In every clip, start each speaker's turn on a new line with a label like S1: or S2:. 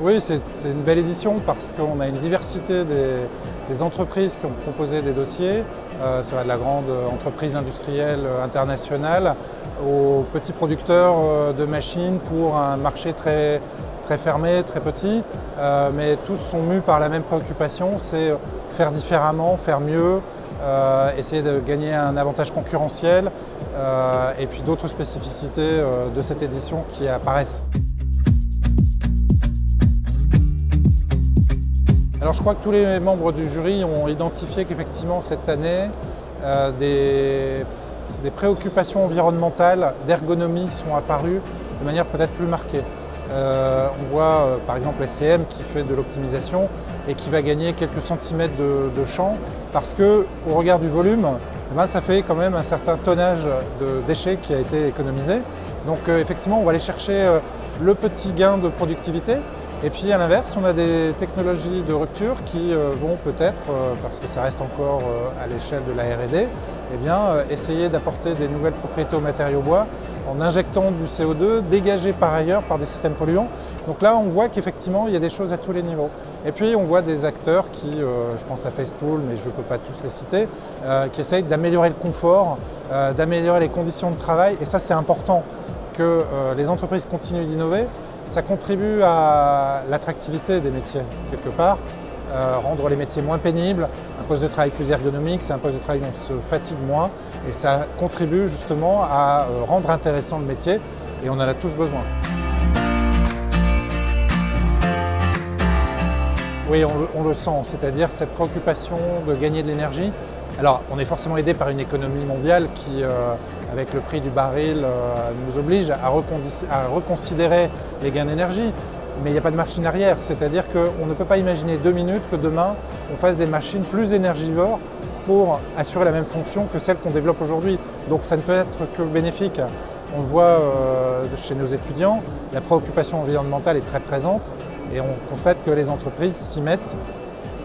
S1: Oui, c'est une belle édition parce qu'on a une diversité des entreprises qui ont proposé des dossiers. Ça va de la grande entreprise industrielle internationale aux petits producteurs de machines pour un marché très fermé, très petit. Mais tous sont mus par la même préoccupation, c'est faire différemment, faire mieux, essayer de gagner un avantage concurrentiel et puis d'autres spécificités de cette édition qui apparaissent. Alors je crois que tous les membres du jury ont identifié qu'effectivement cette année, des préoccupations environnementales, d'ergonomie sont apparues de manière peut-être plus marquée. On voit par exemple SCM qui fait de l'optimisation et qui va gagner quelques centimètres de champ parce qu'au regard du volume, ça fait quand même un certain tonnage de déchets qui a été économisé. Donc effectivement, on va aller chercher le petit gain de productivité. Et puis à l'inverse, on a des technologies de rupture qui vont peut-être, parce que ça reste encore à l'échelle de la R&D, essayer d'apporter des nouvelles propriétés aux matériaux bois en injectant du CO2 dégagé par ailleurs par des systèmes polluants. Donc là, on voit qu'effectivement, il y a des choses à tous les niveaux. Et puis, on voit des acteurs qui, je pense à Festool, mais je ne peux pas tous les citer, qui essayent d'améliorer le confort, d'améliorer les conditions de travail. Et ça, c'est important que les entreprises continuent d'innover. Ça contribue à l'attractivité des métiers, quelque part, rendre les métiers moins pénibles, un poste de travail plus ergonomique, c'est un poste de travail où on se fatigue moins et ça contribue justement à rendre intéressant le métier et on en a tous besoin. Oui, on le sent, c'est-à-dire cette préoccupation de gagner de l'énergie. Alors, on est forcément aidé par une économie mondiale qui, avec le prix du baril, nous oblige à reconsidérer les gains d'énergie. Mais il n'y a pas de marche en arrière, c'est-à-dire qu'on ne peut pas imaginer 2 minutes que demain, on fasse des machines plus énergivores pour assurer la même fonction que celles qu'on développe aujourd'hui. Donc ça ne peut être que bénéfique. On le voit chez nos étudiants, la préoccupation environnementale est très présente et on constate que les entreprises s'y mettent.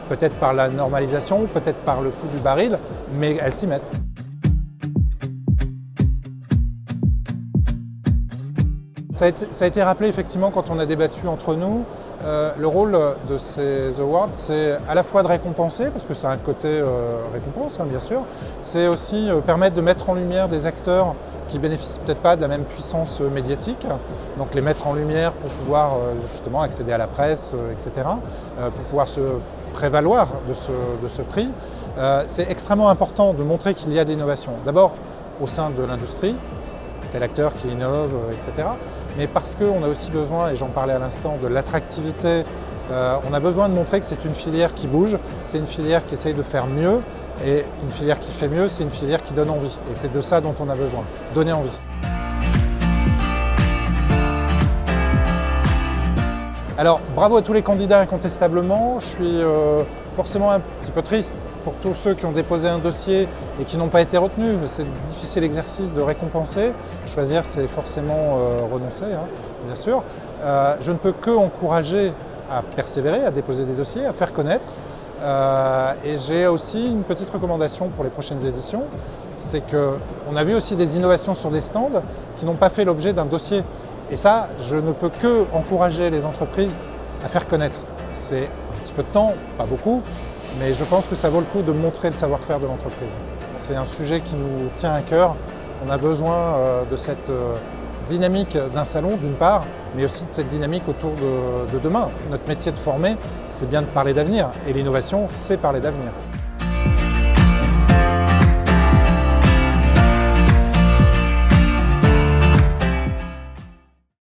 S1: Peut-être par la normalisation, peut-être par le coût du baril, mais elles s'y mettent. Ça a été rappelé effectivement quand on a débattu entre nous. Le rôle de ces awards, c'est à la fois de récompenser, parce que c'est un côté récompense bien sûr, c'est aussi permettre de mettre en lumière des acteurs qui ne bénéficient peut-être pas de la même puissance médiatique, donc les mettre en lumière pour pouvoir justement accéder à la presse, etc., pour pouvoir se prévaloir de ce prix. C'est extrêmement important de montrer qu'il y a des innovations. D'abord au sein de l'industrie, tel acteur qui innove, etc. Mais parce qu'on a aussi besoin, et j'en parlais à l'instant, de l'attractivité. On a besoin de montrer que c'est une filière qui bouge, c'est une filière qui essaye de faire mieux, et une filière qui fait mieux, c'est une filière qui donne envie. Et c'est de ça dont on a besoin, donner envie. Alors, bravo à tous les candidats incontestablement. Je suis forcément un petit peu triste pour tous ceux qui ont déposé un dossier et qui n'ont pas été retenus. C'est un difficile exercice de récompenser. Choisir, c'est forcément renoncer, bien sûr. Je ne peux que encourager à persévérer, à déposer des dossiers, à faire connaître. Et j'ai aussi une petite recommandation pour les prochaines éditions. C'est qu'on a vu aussi des innovations sur des stands qui n'ont pas fait l'objet d'un dossier. Et ça, je ne peux que encourager les entreprises à faire connaître. C'est un petit peu de temps, pas beaucoup, mais je pense que ça vaut le coup de montrer le savoir-faire de l'entreprise. C'est un sujet qui nous tient à cœur. On a besoin de cette dynamique d'un salon, d'une part, mais aussi de cette dynamique autour de demain. Notre métier de former, c'est bien de parler d'avenir. Et l'innovation, c'est parler d'avenir.